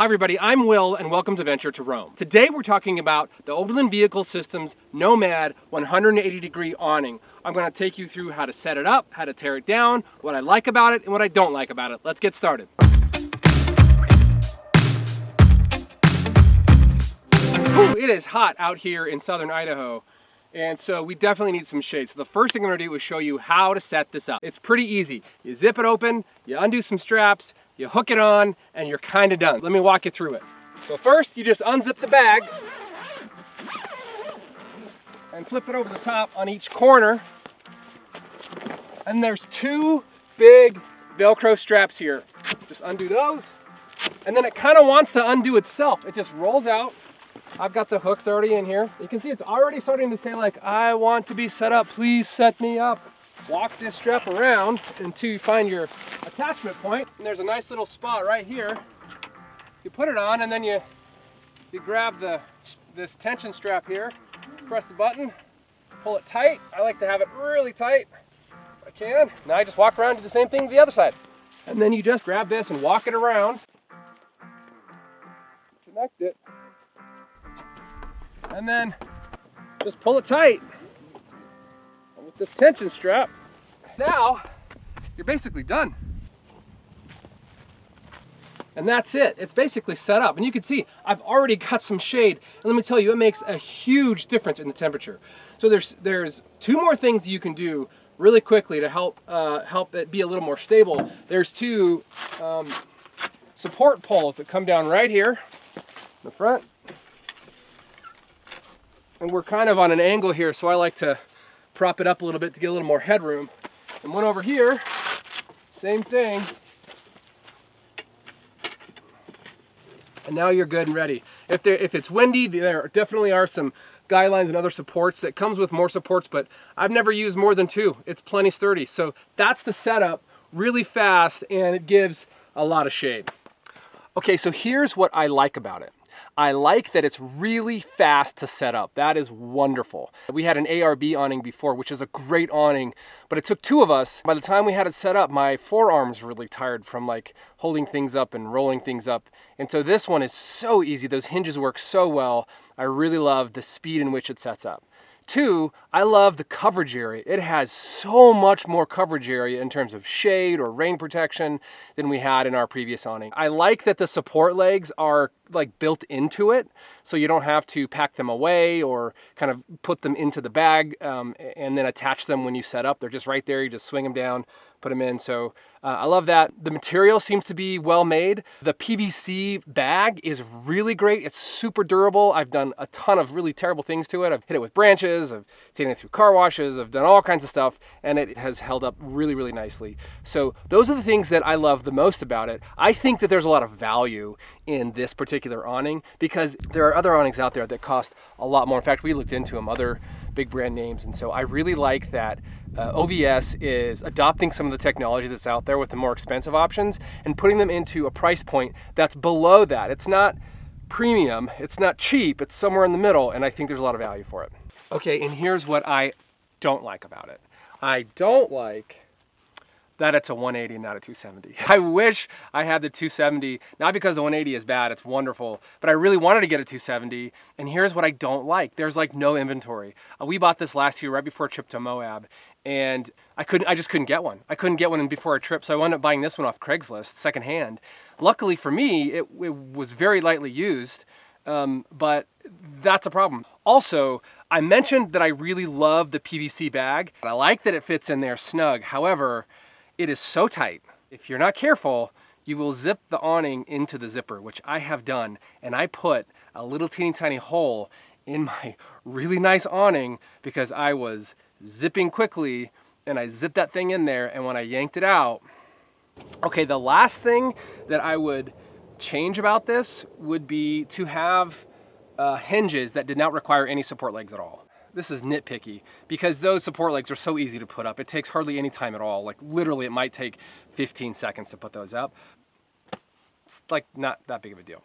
Hi everybody, I'm Will and welcome to Venture to Rome. Today we're talking about the Overland Vehicle Systems Nomad 180-degree awning. I'm going to take you through how to set it up, how to tear it down, what I like about it, and what I don't like about it. Let's get started. Ooh, it is hot out here in southern Idaho, and so we definitely need some shade. So the first thing I'm going to do is show you how to set this up. It's pretty easy. You zip it open, you undo some straps, you hook it on, and you're kind of done. Let me walk you through it. So first, you just unzip the bag and flip it over the top on each corner. And there's two big Velcro straps here. Just undo those, and then it kind of wants to undo itself. It just rolls out. I've got the hooks already in here. You can see it's already starting to say like, I want to be set up, please set me up. Walk this strap around until you find your attachment point, and there's a nice little spot right here. You put it on, and then you grab this tension strap here, press the button, pull it tight. I like to have it really tight if I can. Now I just walk around, do the same thing to the other side. And then you just grab this and walk it around, connect it, and then just pull it tight. And with this tension strap, now you're basically done. And that's it. It's basically set up. And you can see I've already got some shade. And let me tell you, it makes a huge difference in the temperature. So there's two more things you can do really quickly to help it be a little more stable. There's two support poles that come down right here in the front. And we're kind of on an angle here, so I like to prop it up a little bit to get a little more headroom. And one over here, same thing. And now you're good and ready. If it's windy, there definitely are some guidelines and other supports that comes with more supports, but I've never used more than two. It's plenty sturdy. So that's the setup, really fast, and it gives a lot of shade. Okay, so here's what I like about it. I like that it's really fast to set up. That is wonderful. We had an ARB awning before, which is a great awning, but it took two of us. By the time we had it set up, my forearms were really tired from like holding things up and rolling things up. And so this one is so easy. Those hinges work so well. I really love the speed in which it sets up. Two, I love the coverage area. It has so much more coverage area in terms of shade or rain protection than we had in our previous awning. I like that the support legs are like built into it, so you don't have to pack them away or kind of put them into the bag and then attach them when you set up. They're just right there. You just swing them down, put them in. So I love that. The material seems to be well made. The PVC bag is really great. It's super durable. I've done a ton of really terrible things to it. I've hit it with branches, I've taken it through car washes, I've done all kinds of stuff, and it has held up really, really nicely. So those are the things that I love the most about it. I think that there's a lot of value in this particular awning because there are other awnings out there that cost a lot more. In fact, we looked into them, other big brand names, and so I really like that OVS is adopting some of the technology that's out there with the more expensive options and putting them into a price point that's below that. It's not premium, it's not cheap, it's somewhere in the middle, and I think there's a lot of value for it. Okay, and here's what I don't like about it. I don't like that it's a 180 and not a 270. I wish I had the 270, not because the 180 is bad, it's wonderful, but I really wanted to get a 270, and here's what I don't like. There's like no inventory. We bought this last year right before a trip to Moab, and I just couldn't get one. I couldn't get one before a trip, so I wound up buying this one off Craigslist, secondhand. Luckily for me, it was very lightly used, but that's a problem. Also, I mentioned that I really love the PVC bag. I like that it fits in there snug. However, it is so tight. If you're not careful, you will zip the awning into the zipper, which I have done, and I put a little teeny tiny hole in my really nice awning because I was zipping quickly, and I zipped that thing in there, and when I yanked it out, okay, the last thing that I would change about this would be to have hinges that did not require any support legs at all. This is nitpicky because those support legs are so easy to put up. It takes hardly any time at all. Like literally it might take 15 seconds to put those up. It's like not that big of a deal.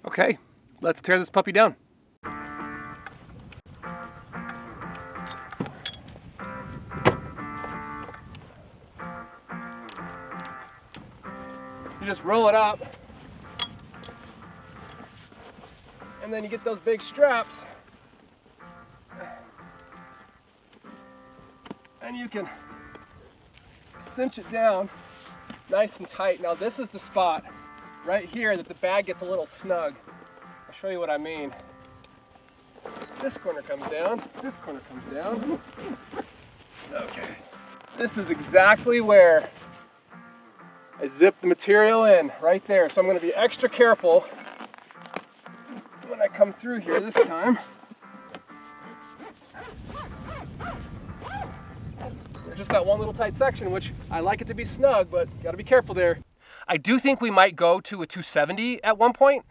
Okay, let's tear this puppy down. You just roll it up and then you get those big straps, and you can cinch it down nice and tight. Now this is the spot right here that the bag gets a little snug. I'll show you what I mean. This corner comes down, this corner comes down. Okay. This is exactly where I zip the material in, right there. So I'm going to be extra careful when I come through here this time. There's just that one little tight section, which I like it to be snug, but got to be careful there. I do think we might go to a 270 at one point,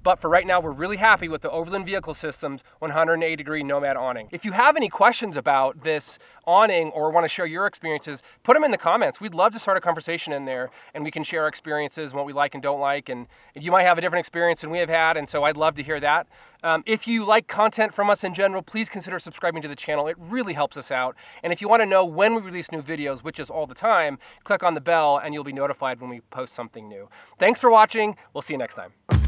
but for right now, we're really happy with the Overland Vehicle Systems 180-degree Nomad awning. If you have any questions about this awning or want to share your experiences, put them in the comments. We'd love to start a conversation in there, and we can share our experiences and what we like and don't like, and you might have a different experience than we have had, and so I'd love to hear that. If you like content from us in general, please consider subscribing to the channel. It really helps us out. And if you want to know when we release new videos, which is all the time, click on the bell and you'll be notified when we post something new. Thanks for watching. We'll see you next time.